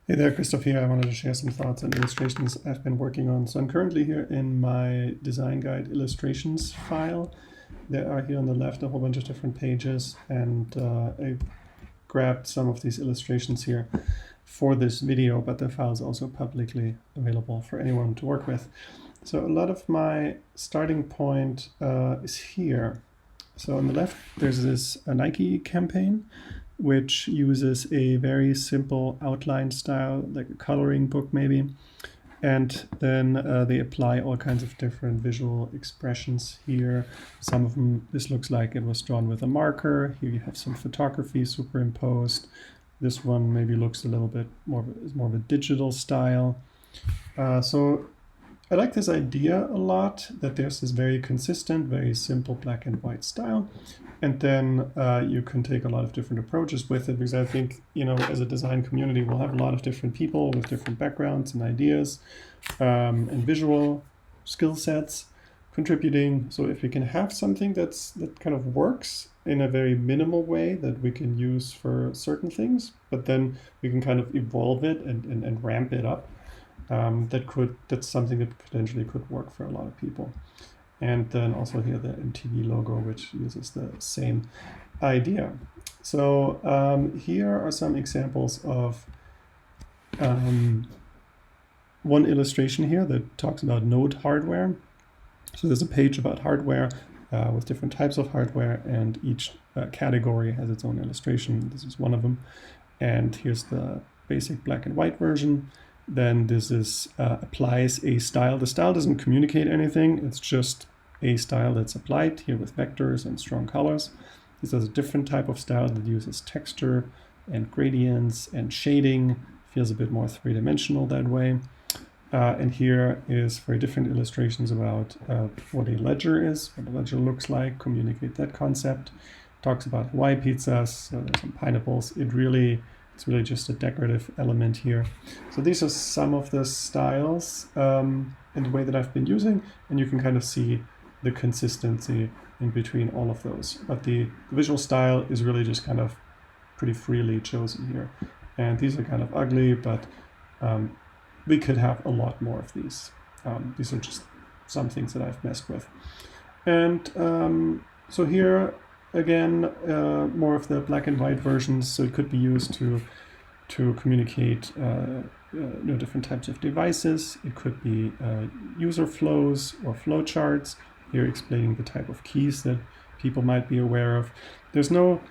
Hey there, Christoph here. I wanted to share some thoughts on illustrations I've been working on. So I'm currently here in my design guide illustrations file. There are here on the left a whole bunch of different pages, and I grabbed some of these illustrations here for this video, but the file is also publicly available for anyone to work with. So a lot of my starting point is here. So on the left, there's this Nike campaign, which uses a very simple outline style, like a coloring book maybe. And then they apply all kinds of different visual expressions here. Some of them, this looks like it was drawn with a marker. Here you have some photography superimposed. This one maybe looks a little bit more of a digital style. So I like this idea a lot, that there's this very consistent, very simple black and white style. And then you can take a lot of different approaches with it, because I think, as a design community, we'll have a lot of different people with different backgrounds and ideas and visual skill sets contributing. So if we can have something that kind of works in a very minimal way that we can use for certain things, but then we can kind of evolve it and ramp it up, that's something that potentially could work for a lot of people. And then also here the MTV logo, which uses the same idea. So here are some examples of one illustration here that talks about node hardware. So there's a page about hardware with different types of hardware, and each category has its own illustration. This is one of them. And here's the basic black and white version. Then this is applies a style. The style doesn't communicate anything. It's just a style that's applied here with vectors and strong colors. This is a different type of style that uses texture and gradients and shading. Feels a bit more three-dimensional that way. And here is very different illustrations about what a ledger is, what a ledger looks like, communicate that concept. Talks about Hawaii pizzas, so there's some pineapples. It's really just a decorative element here. So these are some of the styles in the way that I've been using, and you can kind of see the consistency in between all of those. But the visual style is really just kind of pretty freely chosen here. And these are kind of ugly, but we could have a lot more of these. These are just some things that I've messed with. And so here, again, more of the black and white versions, so it could be used to communicate different types of devices. It could be user flows or flow charts, here explaining the type of keys that people might be aware of. There's no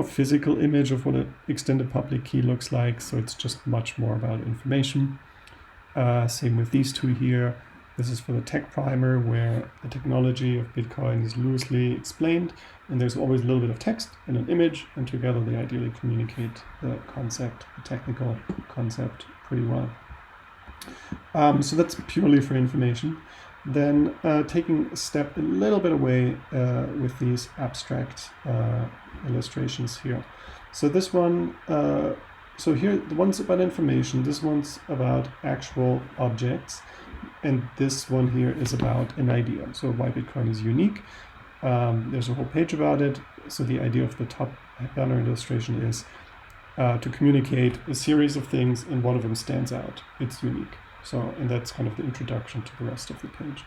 physical image of what an extended public key looks like, so it's just much more about information. Same with these two here. This is for the tech primer, where the technology of Bitcoin is loosely explained, and there's always a little bit of text and an image, and together they ideally communicate the concept, the technical concept, pretty well. So that's purely for information. Then taking a step a little bit away with these abstract illustrations here. So this one, so here the one's about information, this one's about actual objects, and this one here is about an idea. So why Bitcoin is unique. There's a whole page about it. So the idea of the top banner illustration is to communicate a series of things, and one of them stands out. It's unique. So, and that's kind of the introduction to the rest of the page.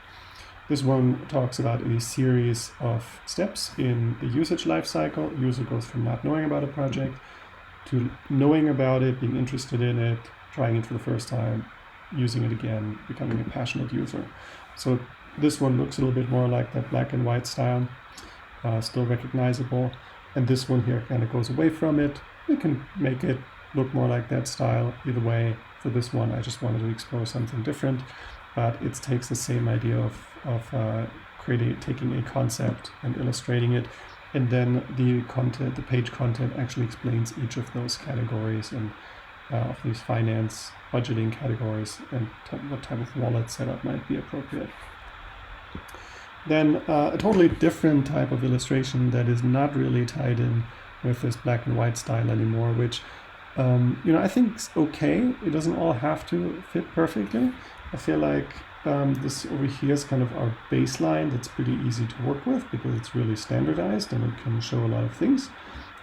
This one talks about a series of steps in the usage lifecycle. User goes from not knowing about a project to knowing about it, being interested in it, trying it for the first time, using it again, becoming a passionate user. So this one looks a little bit more like that black and white style, still recognizable. And this one here kind of goes away from it. We can make it look more like that style. Either way, for this one, I just wanted to explore something different, but it takes the same idea of taking a concept and illustrating it, and then the page content actually explains each of those categories and of these finance, budgeting categories, and what type of wallet setup might be appropriate. Then a totally different type of illustration that is not really tied in with this black and white style anymore, which I think it's okay. It doesn't all have to fit perfectly. I feel like this over here is kind of our baseline that's pretty easy to work with because it's really standardized and it can show a lot of things.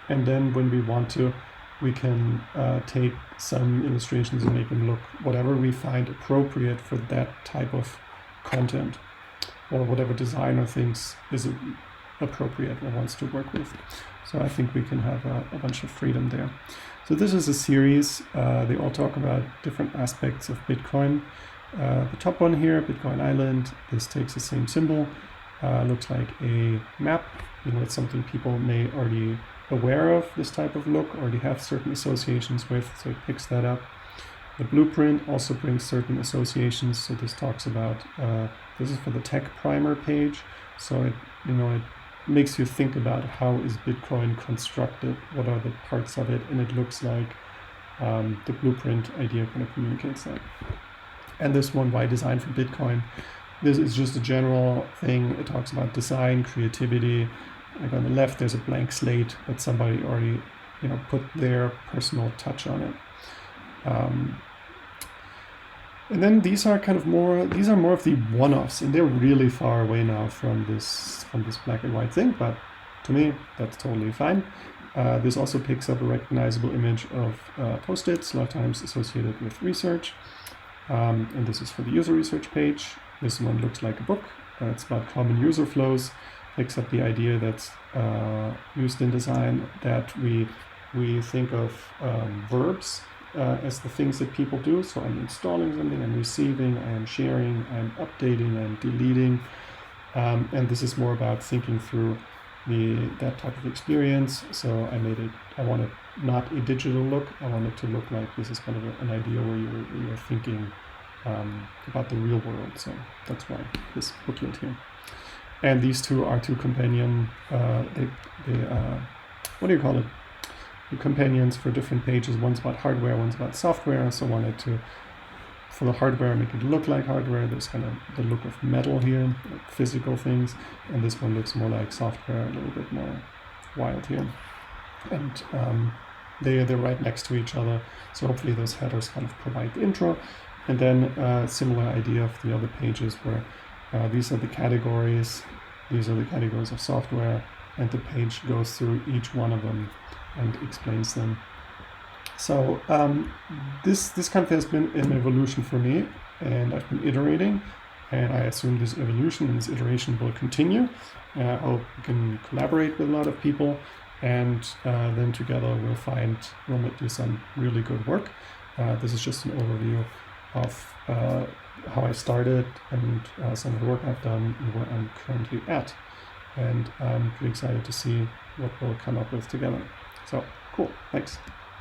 And then when we want to we can take some illustrations and make them look whatever we find appropriate for that type of content, or whatever designer thinks is appropriate or wants to work with. So I think we can have a bunch of freedom there. So this is a series. They all talk about different aspects of Bitcoin. The top one here, Bitcoin Island, this takes the same symbol. Looks like a map. It's something people may already aware of, this type of look, already have certain associations with, so it picks that up. The blueprint also brings certain associations. So this talks about, this is for the tech primer page. So it makes you think about how is Bitcoin constructed, what are the parts of it, and it looks like the blueprint idea kind of communicates that. And this one, why design for Bitcoin? This is just a general thing. It talks about design, creativity. Like on the left, there's a blank slate, but somebody already, put their personal touch on it. And then these are more of the one-offs, and they're really far away now from this black and white thing, but to me, that's totally fine. This also picks up a recognizable image of Post-its, a lot of times associated with research. And this is for the user research page. This one looks like a book. It's about common user flows, picks up the idea that's used in design, that we think of verbs as the things that people do. So I'm installing something, I'm receiving, I'm sharing, I'm updating, I'm deleting. And this is more about thinking through that type of experience. So I wanted not a digital look. I want it to look like this is kind of an idea where you're thinking about the real world. So that's why this booklet here. And these two are two companion, what do you call it? The companions for different pages. One's about hardware, one's about software. So I wanted to, for the hardware, make it look like hardware. There's kind of the look of metal here, like physical things. And this one looks more like software, a little bit more wild here. And they're right next to each other. So hopefully those headers kind of provide the intro. And then a similar idea of the other pages where these are the categories. These are the categories of software. And the page goes through each one of them and explains them. So this kind of has been an evolution for me, and I've been iterating, and I assume this evolution and this iteration will continue. I hope we can collaborate with a lot of people, and then together we'll do some really good work. This is just an overview of how I started and some of the work I've done and where I'm currently at. And I'm pretty excited to see what we'll come up with together. So, cool, thanks.